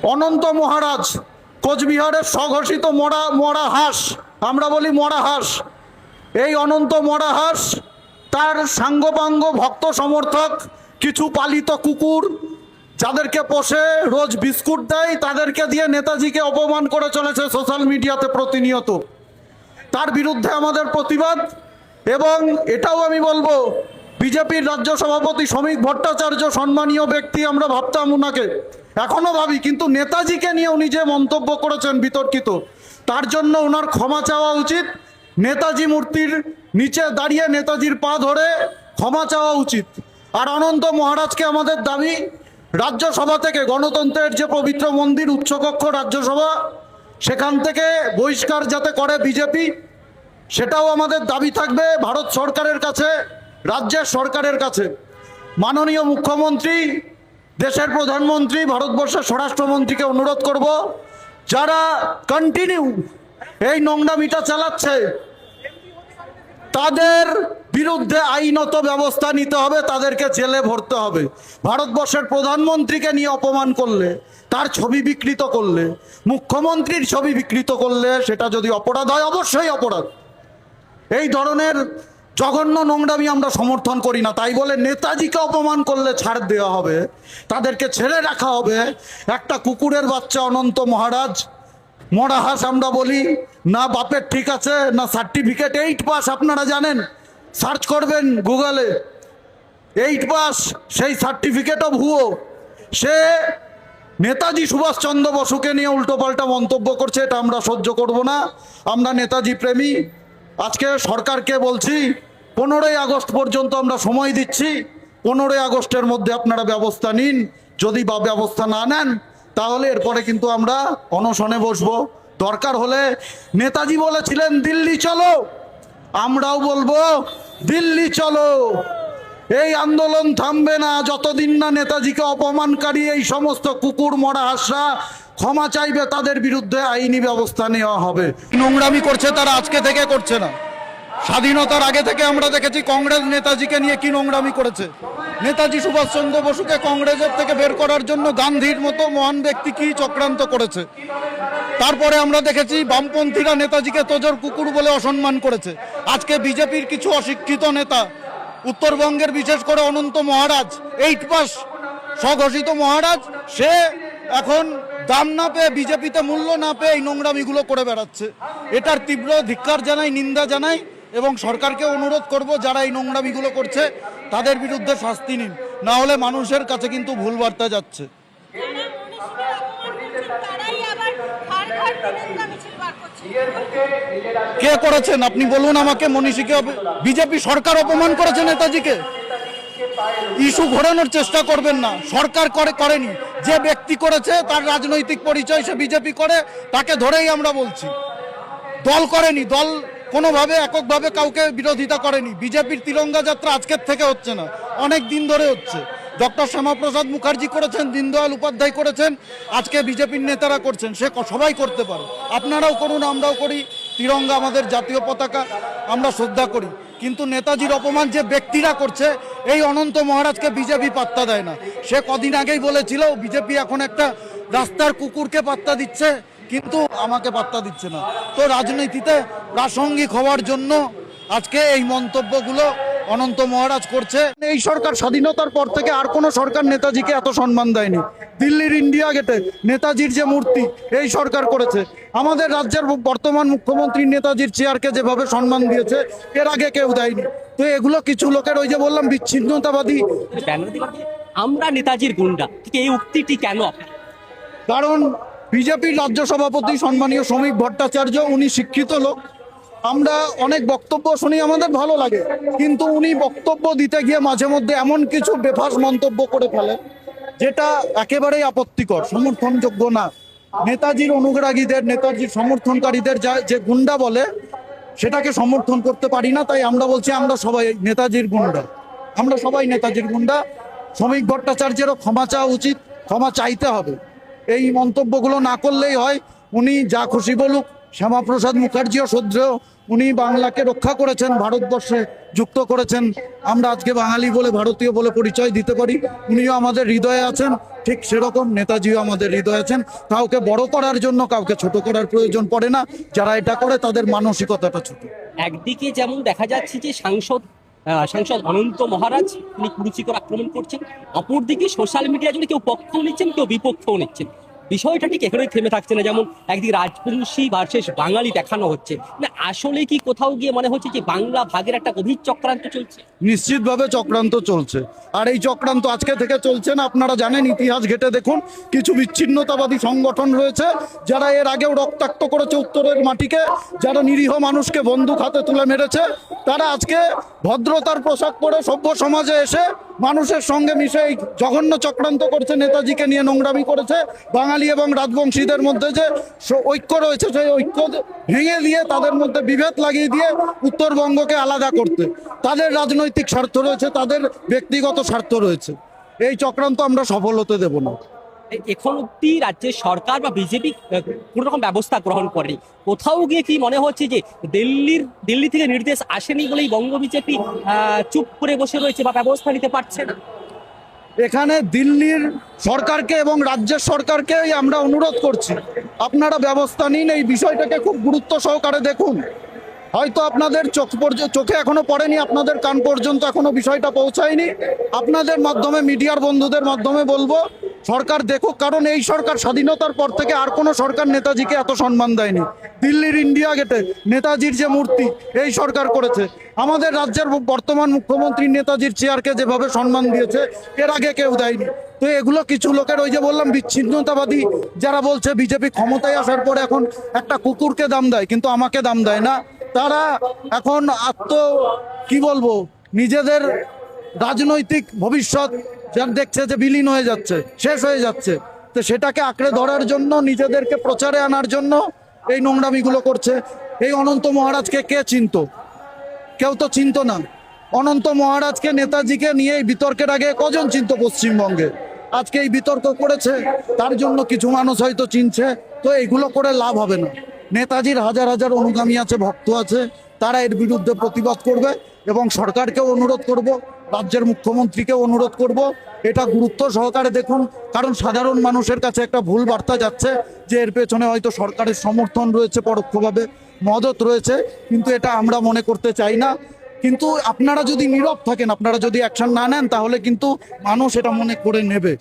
অনন্ত মহারাজ কোচবিহারের স্বঘোষিত মরা মরা হাঁস, আমরা বলি মরা হাঁস, এই অনন্ত মরা হাঁস তার সাঙ্গপাঙ্গ ভক্ত সমর্থক কিছু পালিত কুকুর যাদেরকে পোষে রোজ বিস্কুট দেয় তাদেরকে দিয়ে নেতাজিকে অপমান করে চলেছে সোশ্যাল মিডিয়াতে প্রতিনিয়ত। তার বিরুদ্ধে আমাদের প্রতিবাদ। এবং এটাও আমি বলবো, বিজেপির রাজ্য সভাপতি শ্রমিক ভট্টাচার্য সম্মানীয় ব্যক্তি, আমরা ভাবতাম ওনাকে, এখনো ভাবি, কিন্তু নেতাজিকে নিয়ে উনি যে মন্তব্য করেছেন বিতর্কিত, তার জন্য ওনার ক্ষমা চাওয়া উচিত। নেতাজি মূর্তির নিচে দাঁড়িয়ে নেতাজির পা ধরে ক্ষমা চাওয়া উচিত। আর অনন্ত মহারাজকে আমাদের দাবি, রাজ্যসভা থেকে, গণতন্ত্রের যে পবিত্র মন্দির উচ্চকক্ষ রাজ্যসভা, সেখান থেকে বহিষ্কার যাতে করে বিজেপি, সেটাও আমাদের দাবি থাকবে ভারত সরকারের কাছে, রাজ্যের সরকারের কাছে। মাননীয় মুখ্যমন্ত্রী, দেশের প্রধানমন্ত্রী, ভারতবর্ষের স্বরাষ্ট্রমন্ত্রীকে অনুরোধ করব, যারা কন্টিনিউ এই নোংরামিটা চালাচ্ছে তাদের বিরুদ্ধে আইনত ব্যবস্থা নিতে হবে, তাদেরকে জেলে ভরতে হবে। ভারতবর্ষের প্রধানমন্ত্রীকে নিয়ে অপমান করলে, তার ছবি বিকৃত করলে, মুখ্যমন্ত্রীর ছবি বিকৃত করলে, সেটা যদি অপরাধ হয়, অবশ্যই অপরাধ। এই ধরনের জঘন্য নোংরামি আমরা সমর্থন করি না। তাই বলে নেতাজিকে অপমান করলে ছাড় দেওয়া হবে, তাদেরকে ছেড়ে রাখা হবে। একটা কুকুরের বাচ্চা অনন্ত মহারাজ, মরা হাঁস আমরা বলি, না বাপের ঠিক আছে, না সার্টিফিকেট, 8 পাস, আপনারা জানেন, সার্চ করবেন গুগলে, 8 পাস, সেই সার্টিফিকেটও ভুয়ো। সে নেতাজি সুভাষচন্দ্র বসুকে নিয়ে উল্টোপাল্টা মন্তব্য করছে, এটা আমরা সহ্য করব না। আমরা নেতাজি প্রেমী। আজকে সরকারকে বলছি, 15ই আগস্ট পর্যন্ত আমরা সময় দিচ্ছি, 15ই আগস্টের মধ্যে আপনারা ব্যবস্থা নিন। যদি বা ব্যবস্থা না নেন, তাহলে এরপরে কিন্তু আমরা অনশনে বসবো। দরকার হলে, নেতাজি বলেছিলেন দিল্লি চলো, আমরাও বলবো দিল্লি চলো। এই আন্দোলন থামবে না যতদিন না নেতাজিকে অপমানকারী এই সমস্ত কুকুর মরা হাঁসরা ক্ষমা চাইবে, তাদের বিরুদ্ধে আইনি ব্যবস্থা নেওয়া হবে। নোংরামি করছে তারা আজকে থেকে করছে না, স্বাধীনতার আগে থেকে আমরা দেখেছি কংগ্রেস নেতাজিকে নিয়ে কি নোংরামি করেছে। নেতাজি সুভাষচন্দ্র বসুকে কংগ্রেসের থেকে বের করার জন্য গান্ধীর মতো মহান ব্যক্তি কি চক্রান্ত করেছে। তারপরে আমরা দেখেছি বামপন্থীরা নেতাজিকে তোজর কুকুর বলে অসম্মান করেছে। আজকে বিজেপির কিছু অশিক্ষিত নেতা, উত্তরবঙ্গের বিশেষ করে অনন্ত মহারাজ, 8 পাস স্বঘোষিত মহারাজ, সে এখন দাম না পেয়ে, বিজেপিতে মূল্য না পেয়ে এই নোংরামিগুলো করে বেড়াচ্ছে। এটার তীব্র ধিক্কার জানাই, নিন্দা জানাই, এবং সরকারকে অনুরোধ করব, যারা এই নোংরামিগুলো করছে তাদের বিরুদ্ধে শাস্তি নিন, না হলে মানুষের কাছে কিন্তু ভুল বার্তা যাচ্ছে। কে করেছেন আপনি বলুন আমাকে, মনীষীকে? বিজেপি সরকার অপমান করেছে নেতাজিকে। ইস্যু ঘোরানোর চেষ্টা করবেন না, সরকার করেনি, যে ব্যক্তি করেছে তার রাজনৈতিক পরিচয়, সে বিজেপি করে, তাকে ধরেই আমরা বলছি। দল করেনি, দল কোনোভাবে এককভাবে কাউকে বিরোধিতা করেনি। বিজেপির তিরঙ্গা যাত্রা আজকের থেকে হচ্ছে না, অনেক দিন ধরে হচ্ছে। ডক্টর শ্যামাপ্রসাদ মুখার্জি করেছেন, দীনদয়াল উপাধ্যায় করেছেন, আজকে বিজেপির নেতারা করছেন। সে সবাই করতে পারে, আপনারাও করুন, আমরাও করি। তিরঙ্গা আমাদের জাতীয় পতাকা, আমরা শ্রদ্ধা করি। কিন্তু নেতাজির অপমান যে ব্যক্তিরা করছে, এই অনন্ত মহারাজকে বিজেপি পাত্তা দেয় না। সে কদিন আগেই বলেছিল বিজেপি এখন একটা রাস্তার কুকুরকে পাত্তা দিচ্ছে, কিন্তু আমাকে পাত্তা দিচ্ছে না। তো রাজনীতিতে প্রাসঙ্গিক হওয়ার জন্য আজকে এই মন্তব্যগুলো অনন্ত মহারাজ করছে। এই সরকার স্বাধীনতার পর থেকে আর কোনো সরকার নেতাজিকে এত সম্মান দেয়নি। দিল্লির ইন্ডিয়া গেটে নেতাজির যে মূর্তি, এই সরকার করেছে। আমাদের রাজ্যের বর্তমান মুখ্যমন্ত্রী নেতাজির চেয়ারকে যেভাবে সম্মান দিয়েছে, এর আগে কেউ দেয়নি। তো এগুলো কিছু লোকের, ওই যে বললাম, বিচ্ছিন্নতাবাদী। আমরা নেতাজির গুন্ডা, এই উক্তিটি কেন? কারণ বিজেপির রাজ্য সভাপতি সম্মানীয় শ্রমিক ভট্টাচার্য, উনি শিক্ষিত লোক। আমরা অনেক বক্তব্য শুনি, আমাদের ভালো লাগে, কিন্তু উনি বক্তব্য দিতে গিয়ে মাঝে মধ্যে এমন কিছু বেফাস মন্তব্য করে ফেলে, যেটা একেবারেই আপত্তিকর, সমর্থনযোগ্য না। নেতাজির অনুরাগীদের, নেতাজির সমর্থনকারীদের যে গুন্ডা বলে, সেটাকে সমর্থন করতে পারি না। তাই আমরা বলছি, আমরা সবাই নেতাজির গুন্ডা, আমরা সবাই নেতাজির গুন্ডা। শ্রমিক ভট্টাচার্যেরও ক্ষমা চাওয়া উচিত, ক্ষমা চাইতে হবে। এই মন্তব্যগুলো না করলেই হয়, উনি যা খুশি বলুক, শ্যামাপ্রসাদ মুখার্জিও শ্রদ্ধেয়, উনি বাংলাকে রক্ষা করেছেন, ভারতবর্ষে যুক্ত করেছেন। আমরা আজকে বাঙালি বলে, ভারতীয় বলে পরিচয় দিতে পারি। উনিও আমাদের হৃদয়ে আছেন, ঠিক সেরকম নেতাজিও আমাদের হৃদয়ে আছেন। কাউকে বড় করার জন্য কাউকে ছোট করার প্রয়োজন পড়ে না। যারা এটা করে তাদের মানসিকতাটা ছোট। একদিকে যেমন দেখা যাচ্ছে যে সাংসদ অনন্ত মহারাজ তিনি কুরুচিকর আক্রমণ করছেন, অপরদিকে সোশ্যাল মিডিয়া জুড়ে কেউ পক্ষও নিচ্ছেন, কেউ বিপক্ষও নিচ্ছেন। বিষয়টা ঠিক এখানেই থেমে থাকছে না, যেমন একদিকে রাজবংশী ভার্সেস বাঙালি দেখানো হচ্ছে, না আসলে কি কোথাও গিয়ে মনে হচ্ছে যে বাংলা ভাগের একটা গভীর চক্রান্ত চলছে? নিশ্চিতভাবে চক্রান্ত চলছে, আর এই চক্রান্ত আজকে থেকে চলছে না। আপনারা জানেন, ইতিহাস ঘেটে দেখুন, কিছু বিচ্ছিন্নতাবাদী সংগঠন রয়েছে যারা এর আগেও রক্তাক্ত করেছে উত্তরের মাটিকে, যারা নিরীহ মানুষকে বন্দুক হাতে তুলে মেরেছে। তারা আজকে ভদ্রতার পোশাক পরে সভ্য সমাজে এসে মানুষের সঙ্গে মিশে এই জঘন্য চক্রান্ত করছে, নেতাজিকে নিয়ে নোংরামি করেছে। বাঙালি এবং রাজবংশীদের মধ্যে যে ঐক্য রয়েছে, সেই ঐক্য ভেঙে দিয়ে তাদের মধ্যে বিভেদ লাগিয়ে দিয়ে উত্তরবঙ্গকে আলাদা করতে তাদের রাজনৈতিক স্বার্থ রয়েছে, তাদের ব্যক্তিগত স্বার্থ রয়েছে। এই চক্রান্ত আমরা সফল হতে দেব না। এখন অব্দি রাজ্যের সরকার বা বিজেপি কোনো রকম ব্যবস্থা গ্রহণ করেনি। কোথাও গিয়ে কি মনে হচ্ছে যে দিল্লি থেকে নির্দেশ আসেনি বলেই বঙ্গ বিজেপি চুপ করে বসে রয়েছে বা ব্যবস্থা নিতে পারছে না? এখানে দিল্লির সরকারকে এবং রাজ্যের সরকারকে আমরা অনুরোধ করছি, আপনারা ব্যবস্থা নিন, এই বিষয়টাকে খুব গুরুত্ব সহকারে দেখুন। হয়তো আপনাদের চোখে এখনো পড়েনি, আপনাদের কান পর্যন্ত এখনো বিষয়টা পৌঁছায়নি। আপনাদের মাধ্যমে, মিডিয়ার বন্ধুদের মাধ্যমে বলবো, সরকার দেখুক। কারণ এই সরকার স্বাধীনতার পর থেকে আর কোনো সরকার নেতাজিকে এত সম্মান দেয়নি। দিল্লির ইন্ডিয়া গেটে নেতাজির যে মূর্তি, এই সরকার করেছে। আমাদের রাজ্যের বর্তমান মুখ্যমন্ত্রী নেতাজির চেয়ারকে যেভাবে সম্মান দিয়েছে, এর আগে কেউ দেয়নি। তো এগুলো কিছু লোকের, ওই যে বললাম, বিচ্ছিন্নতাবাদী যারা বলছে বিজেপি ক্ষমতায় আসার পরে এখন একটা কুকুরকে দাম দেয় কিন্তু আমাকে দাম দেয় না, তারা এখন কি বলবো, নিজেদের রাজনৈতিক ভবিষ্যৎ যার দেখছে যে বিলীন হয়ে যাচ্ছে, শেষ হয়ে যাচ্ছে, তো সেটাকে আঁকড়ে ধরার জন্য, নিজেদেরকে প্রচারে আনার জন্য এই নোংরামিগুলো করছে। এই অনন্ত মহারাজকে কে চিনতো? কেউ তো চিনতো না। অনন্ত মহারাজকে, নেতাজিকে নিয়ে এই বিতর্কের আগে কজন চিনতো পশ্চিমবঙ্গে? আজকে এই বিতর্ক করেছে, তার জন্য কিছু মানুষ হয়তো চিনছে। তো এইগুলো করে লাভ হবে না। নেতাজির হাজার হাজার অনুগামী আছে, ভক্ত আছে, তারা এর বিরুদ্ধে প্রতিবাদ করবে। এবং সরকারকেও অনুরোধ করব, রাজ্যের মুখ্যমন্ত্রীকেও অনুরোধ করব, এটা গুরুত্ব সহকারে দেখুন। কারণ সাধারণ মানুষের কাছে একটা ভুল বার্তা যাচ্ছে যে এর পেছনে হয়তো সরকারের সমর্থন রয়েছে, পরোক্ষভাবে মদত রয়েছে, কিন্তু এটা আমরা মনে করতে চাই না। কিন্তু আপনারা যদি নীরব থাকেন, আপনারা যদি অ্যাকশন না নেন, তাহলে কিন্তু মানুষ এটা মনে করে নেবে।